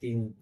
3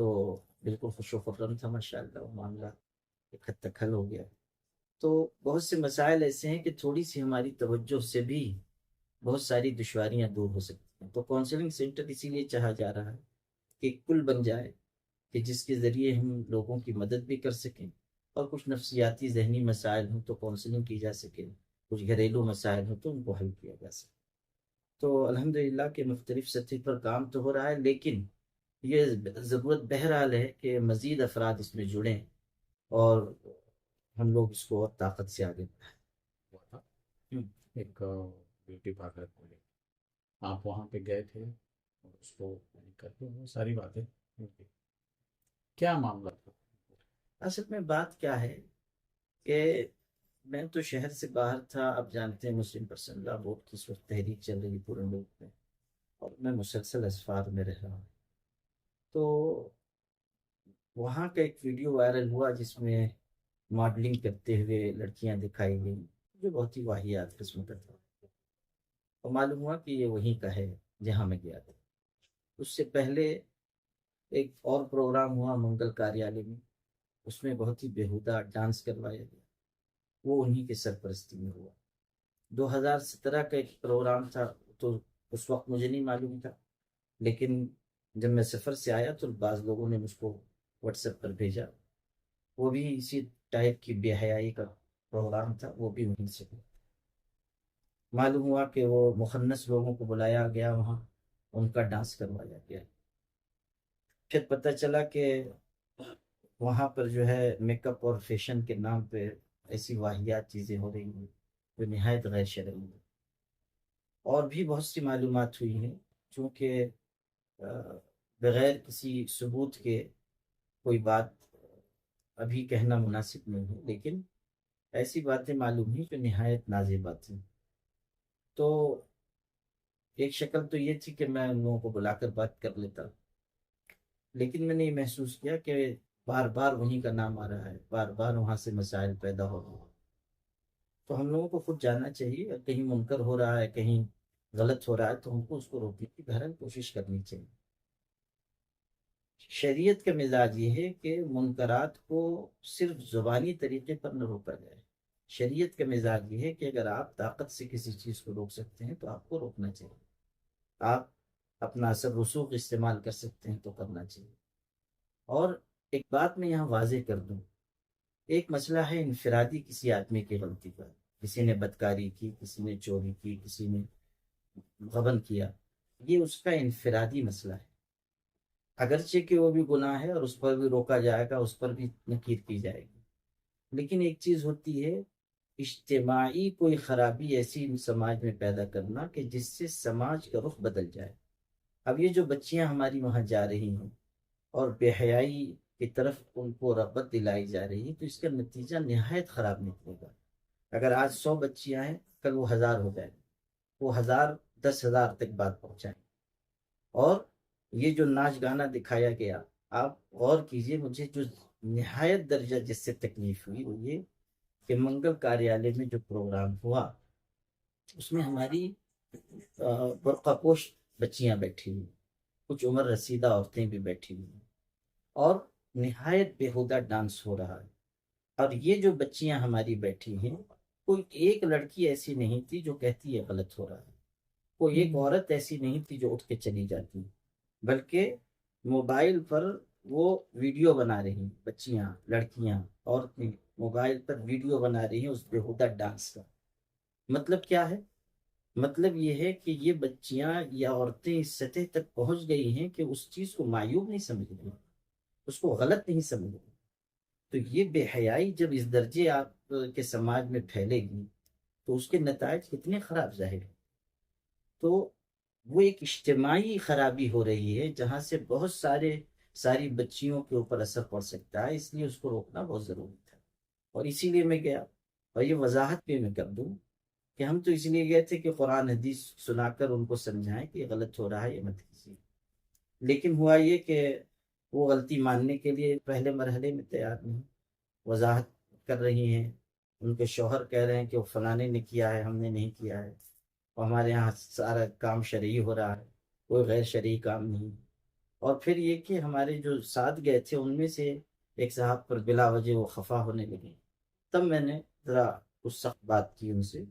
تو بالکل خوش و خرم تھا ماشاءاللہ، وہ معاملہ ایک حد تک حل ہو گیا۔ تو بہت سے مسائل ایسے ہیں کہ تھوڑی سی ہماری توجہ سے بھی بہت ساری دشواریاں دور ہو سکتی ہیں۔ تو کاؤنسلنگ سینٹر اسی لیے چاہا جا رہا ہے کہ ایک پل بن جائے کہ جس کے ذریعے ہم لوگوں کی مدد بھی کر سکیں، اور کچھ نفسیاتی ذہنی مسائل ہوں تو کاؤنسلنگ کی جا سکے، کچھ گھریلو مسائل ہوں تو ان کو حل کیا جا سکے۔ تو الحمدللہ کہ مختلف سطح پر کام تو ہو رہا ہے، لیکن یہ ضرورت بہرحال ہے کہ مزید افراد اس میں جڑیں اور ہم لوگ اس کو اور طاقت سے آگے بڑھائیں۔ ہوا تھا ایک بیوٹی پارلر کھولے، آپ وہاں پہ گئے تھے اور اس کو کرتے وہ ساری باتیں کیا معاملہ تھا؟ اصل میں بات کیا ہے کہ میں تو شہر سے باہر تھا، اب جانتے ہیں مسلم پرسنل لا بورڈ کی اس وقت تحریک چل رہی پورے ملک میں، اور میں مسلسل اسفار میں رہ رہا ہوں۔ تو وہاں کا ایک ویڈیو وائرل ہوا جس میں ماڈلنگ کرتے ہوئے لڑکیاں دکھائی گئیں، جو بہت ہی واہیات قسم کا تھا، اور معلوم ہوا کہ یہ وہیں کا ہے جہاں میں گیا تھا۔ اس سے پہلے ایک اور پروگرام ہوا منگل کاریالے میں، اس میں بہت ہی بیہودہ ڈانس کروایا گیا، وہ انہی کے سرپرستی میں ہوا۔ 2017 کا ایک پروگرام تھا، تو اس وقت مجھے نہیں معلوم تھا، لیکن جب میں سفر سے آیا تو بعض لوگوں نے مجھ کو واٹس ایپ پر بھیجا، وہ بھی اسی ٹائپ کی بے حیائی کا پروگرام تھا، وہ بھی وہیں سے ہوا۔ معلوم ہوا کہ وہ مخنث لوگوں کو بلایا گیا، وہاں ان کا ڈانس کروایا گیا۔ پھر پتہ چلا کہ وہاں پر جو ہے میک اپ اور فیشن کے نام پہ ایسی واہیات چیزیں ہو رہی ہیں جو نہایت غیر شرعی ہیں، اور بھی بہت سی معلومات ہوئی ہیں، چونکہ بغیر کسی ثبوت کے کوئی بات ابھی کہنا مناسب نہیں ہے، لیکن ایسی باتیں معلوم ہیں جو نہایت نازیبا تھیں۔ تو ایک شکل تو یہ تھی کہ میں ان لوگوں کو بلا کر بات کر لیتا، لیکن میں نے یہ محسوس کیا کہ بار بار وہیں کا نام آ رہا ہے، بار بار وہاں سے مسائل پیدا ہو رہے ہیں۔ تو ہم لوگوں کو خود جاننا چاہیے، کہیں منکر ہو رہا ہے، کہیں غلط ہو رہا ہے، تو ہم کو اس کو روکنے کی بہرحال کوشش کرنی چاہیے۔ شریعت کا مزاج یہ ہے کہ منکرات کو صرف زبانی طریقے پر نہ روکا جائے۔ شریعت کا مزاج یہ ہے کہ اگر آپ طاقت سے کسی چیز کو روک سکتے ہیں تو آپ کو روکنا چاہیے، آپ اپنا اثر رسوخ استعمال کر سکتے ہیں تو کرنا چاہیے۔ اور ایک بات میں یہاں واضح کر دوں، ایک مسئلہ ہے انفرادی کسی آدمی کی غلطی کا، کسی نے بدکاری کی، کسی نے چوری کی، کسی نے غبن کیا، یہ اس کا انفرادی مسئلہ ہے، اگرچہ کہ وہ بھی گناہ ہے اور اس پر بھی روکا جائے گا، اس پر بھی نکیر کی جائے گی، لیکن ایک چیز ہوتی ہے اجتماعی کوئی خرابی ایسی سماج میں پیدا کرنا کہ جس سے سماج کا رخ بدل جائے۔ اب یہ جو بچیاں ہماری وہاں جا رہی ہیں اور بے حیائی کی طرف ان کو رغبت دلائی جا رہی ہے، تو اس کا نتیجہ نہایت خراب نکلے گا۔ اگر آج 100 بچیاں ہیں، کل وہ 1000 ہو جائے، وہ 1000 10,000 تک بات پہنچائیں۔ اور یہ جو ناچ گانا دکھایا گیا، آپ غور کیجئے، مجھے جو نہایت درجہ جس سے تکلیف ہوئی وہ یہ کہ منگل کاریالے میں جو پروگرام ہوا اس میں ہماری برقع پوش بچیاں بیٹھی ہوئی، کچھ عمر رسیدہ عورتیں بھی بیٹھی ہوئی، اور نہایت بیہودہ ڈانس ہو رہا ہے۔ اور یہ جو بچیاں ہماری بیٹھی ہیں، کوئی ایک لڑکی ایسی نہیں تھی جو کہتی ہے غلط ہو رہا ہے، کوئی ایک عورت ایسی نہیں تھی جو اٹھ کے چلی جاتی، بلکہ موبائل پر وہ ویڈیو بنا رہی ہیں، بچیاں، لڑکیاں، عورتیں موبائل پر ویڈیو بنا رہی ہیں اس بیہودہ ڈانس کا۔ مطلب کیا ہے؟ مطلب یہ ہے کہ یہ بچیاں یا عورتیں اس سطح تک پہنچ گئی ہیں کہ اس چیز کو معیوب نہیں سمجھ رہی، اس کو غلط نہیں سمجھ رہی۔ تو یہ بے حیائی جب اس درجے آپ کے سماج میں پھیلے گی تو اس کے نتائج کتنے خراب ظاہر ہیں۔ تو وہ ایک اجتماعی خرابی ہو رہی ہے جہاں سے بہت ساری بچیوں کے اوپر اثر پڑ سکتا ہے، اس لیے اس کو روکنا بہت ضروری تھا، اور اسی لیے میں گیا۔ اور یہ وضاحت بھی میں کر دوں کہ ہم تو اس لیے گئے تھے کہ قرآن حدیث سنا کر ان کو سمجھائیں کہ یہ غلط ہو رہا ہے، یہ مت کیجیے، لیکن ہوا یہ کہ وہ غلطی ماننے کے لیے پہلے مرحلے میں تیار نہیں، وضاحت کر رہی ہیں، ان کے شوہر کہہ رہے ہیں کہ وہ فلانے نے کیا ہے، ہم نے نہیں کیا ہے، اور ہمارے یہاں سارا کام شرعی ہو رہا ہے، کوئی غیر شرعی کام نہیں۔ اور پھر یہ کہ ہمارے جو ساتھ گئے تھے ان میں سے ایک صاحب پر بلا وجہ وہ خفا ہونے لگے. تب میں نے ذرا کچھ سخت بات کی ان سے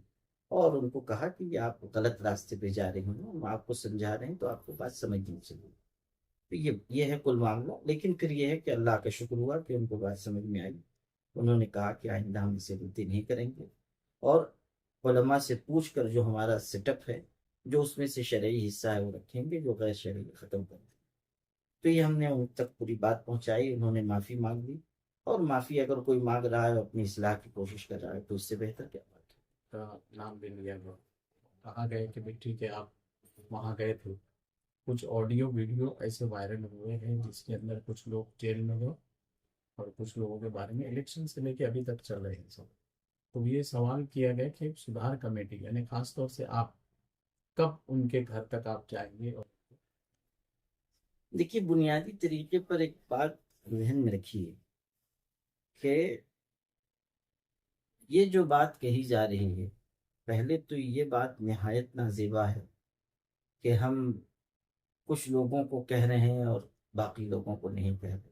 اور ان کو کہا کہ یہ آپ غلط راستے پہ جا رہے ہیں، ہم آپ کو سمجھا رہے ہیں تو آپ کو بات سمجھنی چاہیے. تو یہ ہے کل معاملہ. لیکن پھر یہ ہے کہ اللہ کا شکر ہوا کہ ان کو بات سمجھ میں آئی. انہوں نے کہا کہ آئندہ ہم اسے غلطی نہیں کریں گے اور علماء سے پوچھ کر جو ہمارا سیٹ اپ ہے، جو اس میں سے شرعی حصہ ہے وہ رکھیں گے، جو غیر شرعی ختم کر دیں. تو یہ ہم نے ان تک پوری بات پہنچائی. انہوں نے معافی مانگ لی، اور معافی اگر کوئی مانگ رہا ہے اور اپنی اصلاح کی کوشش کر رہا ہے تو اس سے بہتر کیا بات ہے. کا نام بھی لیا گیا، کہا گیا کہ بھی ٹھیک ہے آپ وہاں گئے تھے. کچھ آڈیو ویڈیو ایسے وائرل ہوئے ہیں جس کے اندر کچھ لوگ جیل میں گئے اور کچھ لوگوں کے بارے میں الیکشن سے لے کے ابھی تک چل رہے ہیں سب. تو یہ سوال کیا گیا کہ سدھار کمیٹی یعنی خاص طور سے آپ کب ان کے گھر تک آپ جائیں گے؟ اور دیکھیے، بنیادی طریقے پر ایک بات ذہن میں رکھیے کہ یہ جو بات کہی جا رہی ہے، پہلے تو یہ بات نہایت نازیبا ہے کہ ہم کچھ لوگوں کو کہہ رہے ہیں اور باقی لوگوں کو نہیں کہہ رہے،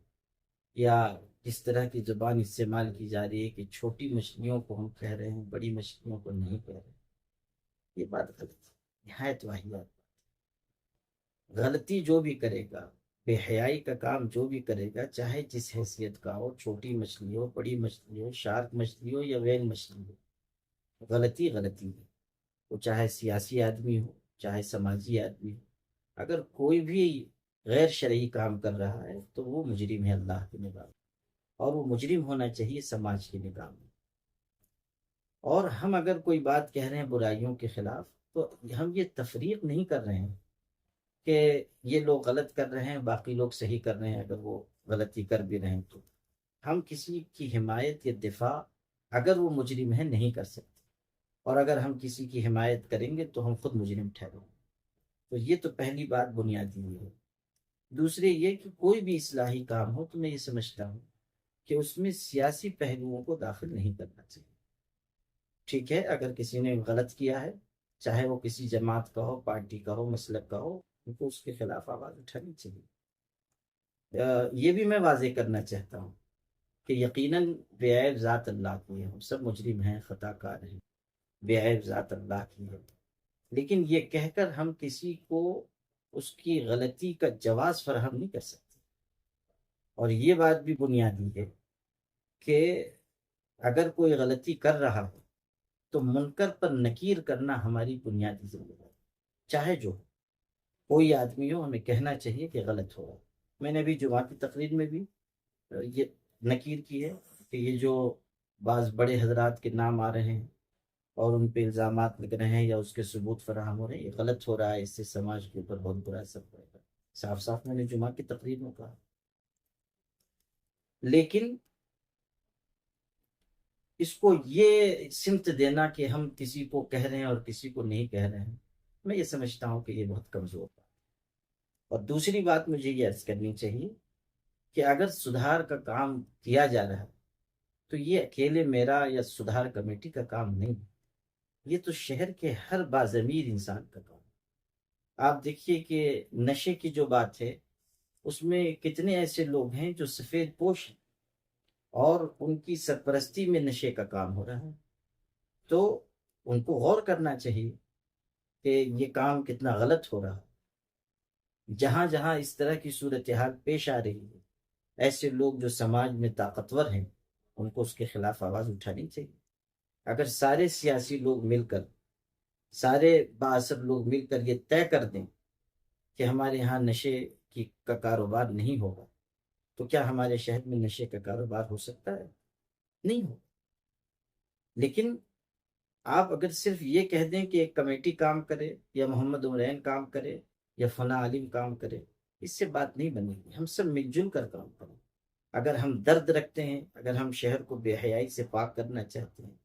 یا اس طرح کی زبان استعمال کی جا رہی ہے کہ چھوٹی مچھلیوں کو ہم کہہ رہے ہیں، بڑی مچھلیوں کو نہیں کہہ رہے. یہ بات غلط ہے، نہایت واحد. غلطی جو بھی کرے گا، بے حیائی کا کام جو بھی کرے گا، چاہے جس حیثیت کا ہو، چھوٹی مچھلی ہو، بڑی مچھلی ہو، شارک مچھلی ہو یا ویل مچھلی ہو، غلطی غلطی ہے. وہ چاہے سیاسی آدمی ہو، چاہے سماجی آدمی ہو. اگر کوئی بھی غیر شرعی کام کر رہا ہے تو وہ مجرم ہے اللہ کی نگاہ میں، اور وہ مجرم ہونا چاہیے سماج کی نگاہ میں. اور ہم اگر کوئی بات کہہ رہے ہیں برائیوں کے خلاف تو ہم یہ تفریق نہیں کر رہے ہیں کہ یہ لوگ غلط کر رہے ہیں باقی لوگ صحیح کر رہے ہیں. اگر وہ غلطی کر بھی رہے ہیں تو ہم کسی کی حمایت یا دفاع اگر وہ مجرم ہے نہیں کر سکتے، اور اگر ہم کسی کی حمایت کریں گے تو ہم خود مجرم ٹھہریں گے. تو یہ تو پہلی بات بنیادی یہ ہے. دوسرے یہ کہ کوئی بھی اصلاحی کام ہو تو میں یہ سمجھتا ہوں کہ اس میں سیاسی پہلوؤں کو داخل نہیں کرنا چاہیے. ٹھیک ہے، اگر کسی نے غلط کیا ہے، چاہے وہ کسی جماعت کا ہو، پارٹی کا ہو، مسلک کا ہو، ان کو اس کے خلاف آواز اٹھانی چاہیے. یہ بھی میں واضح کرنا چاہتا ہوں کہ یقیناً بے عیب ذات اللہ کی ہے، ہم سب مجرم ہیں، خطا کار ہیں، بے عیب ذات اللہ کی ہے. لیکن یہ کہہ کر ہم کسی کو اس کی غلطی کا جواز فراہم نہیں کر سکتے. اور یہ بات بھی بنیادی ہے کہ اگر کوئی غلطی کر رہا ہو تو منکر پر نکیر کرنا ہماری بنیادی ذمہ داری، چاہے جو ہو. کوئی آدمی ہو، ہمیں کہنا چاہیے کہ غلط ہو رہا ہے. میں نے ابھی جمعہ کی تقریر میں بھی یہ نکیر کی ہے کہ یہ جو بعض بڑے حضرات کے نام آ رہے ہیں اور ان پہ الزامات لگ رہے ہیں یا اس کے ثبوت فراہم ہو رہے ہیں، یہ غلط ہو رہا ہے، اس سے سماج کے اوپر بہت برا اثر پڑے گا. صاف صاف میں نے جمعہ کی تقریر میں کہا. لیکن اس کو یہ سمت دینا کہ ہم کسی کو کہہ رہے ہیں اور کسی کو نہیں کہہ رہے ہیں، میں یہ سمجھتا ہوں کہ یہ بہت کمزور بات ہے. اور دوسری بات مجھے یہ عرض کرنی چاہیے کہ اگر سدھار کا کام کیا جا رہا ہے تو یہ اکیلے میرا یا سدھار کمیٹی کا کام نہیں ہے، یہ تو شہر کے ہر باضمیر انسان کا کام ہے. آپ دیکھیے کہ نشے کی جو بات ہے اس میں کتنے ایسے لوگ ہیں جو سفید پوش ہیں اور ان کی سرپرستی میں نشے کا کام ہو رہا ہے. تو ان کو غور کرنا چاہیے کہ یہ کام کتنا غلط ہو رہا ہے. جہاں جہاں اس طرح کی صورتحال پیش آ رہی ہے، ایسے لوگ جو سماج میں طاقتور ہیں ان کو اس کے خلاف آواز اٹھانی چاہیے. اگر سارے سیاسی لوگ مل کر، سارے بااثر لوگ مل کر یہ طے کر دیں کہ ہمارے ہاں نشے کا کاروبار نہیں ہوگا، تو کیا ہمارے شہر میں نشے کا کاروبار ہو سکتا ہے؟ نہیں ہو. لیکن آپ اگر صرف یہ کہہ دیں کہ ایک کمیٹی کام کرے یا محمد عمرین کام کرے یا فلاں عالم کام کرے، اس سے بات نہیں بنے گی. ہم سب مل جل کر کام کریں. اگر ہم درد رکھتے ہیں، اگر ہم شہر کو بے حیائی سے پاک کرنا چاہتے ہیں،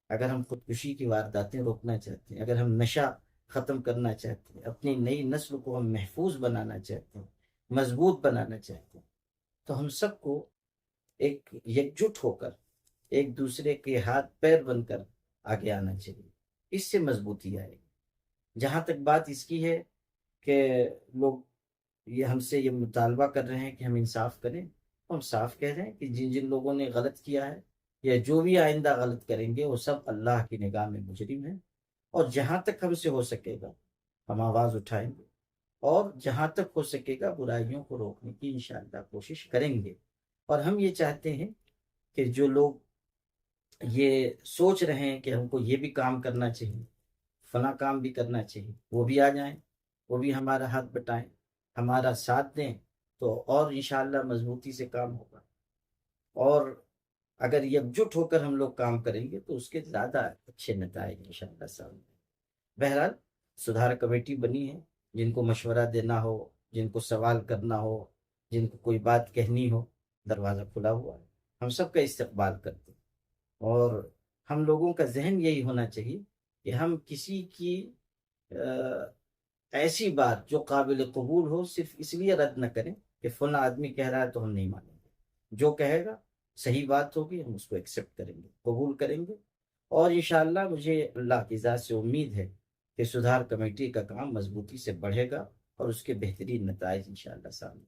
اگر ہم خودکشی کی وارداتیں روکنا چاہتے ہیں، اگر ہم نشہ ختم کرنا چاہتے ہیں، اپنی نئی نسل کو ہم محفوظ بنانا چاہتے ہیں، مضبوط بنانا چاہتے ہیں، تو ہم سب کو ایک یکجٹ ہو کر ایک دوسرے کے ہاتھ پیر بن کر آگے آنا چاہیے. اس سے مضبوطی آئے گی. جہاں تک بات اس کی ہے کہ لوگ یہ ہم سے یہ مطالبہ کر رہے ہیں کہ ہم انصاف کریں، ہم صاف کہہ رہے ہیں کہ جن جن لوگوں نے غلط کیا ہے یا جو بھی آئندہ غلط کریں گے وہ سب اللہ کی نگاہ میں مجرم ہیں، اور جہاں تک ہم سے ہو سکے گا ہم آواز اٹھائیں گے، اور جہاں تک ہو سکے گا برائیوں کو روکنے کی انشاءاللہ کوشش کریں گے۔ اور ہم یہ چاہتے ہیں کہ جو لوگ یہ سوچ رہے ہیں کہ ہم کو یہ بھی کام کرنا چاہیے، فلاں کام بھی کرنا چاہیے، وہ بھی آ جائیں، وہ بھی ہمارا ہاتھ بٹائیں، ہمارا ساتھ دیں، تو اور انشاءاللہ مضبوطی سے کام ہوگا۔ اور اگر یکجٹ ہو کر ہم لوگ کام کریں گے تو اس کے زیادہ اچھے نتائج انشاءاللہ سامنے۔ بہرحال سدھار کمیٹی بنی ہے، جن کو مشورہ دینا ہو، جن کو سوال کرنا ہو، جن کو کوئی بات کہنی ہو، دروازہ کھلا ہوا ہے، ہم سب کا استقبال کرتے ہیں۔ اور ہم لوگوں کا ذہن یہی ہونا چاہیے کہ ہم کسی کی ایسی بات جو قابل قبول ہو صرف اس لیے رد نہ کریں کہ فلاں آدمی کہہ رہا ہے تو ہم نہیں مانیں گے، جو کہے گا صحیح بات ہوگی ہم اس کو ایکسیپٹ کریں گے، قبول کریں گے۔ اور انشاءاللہ مجھے اللہ کی ذات سے امید ہے کہ سدھار کمیٹی کا کام مضبوطی سے بڑھے گا اور اس کے بہترین نتائج انشاءاللہ سامنے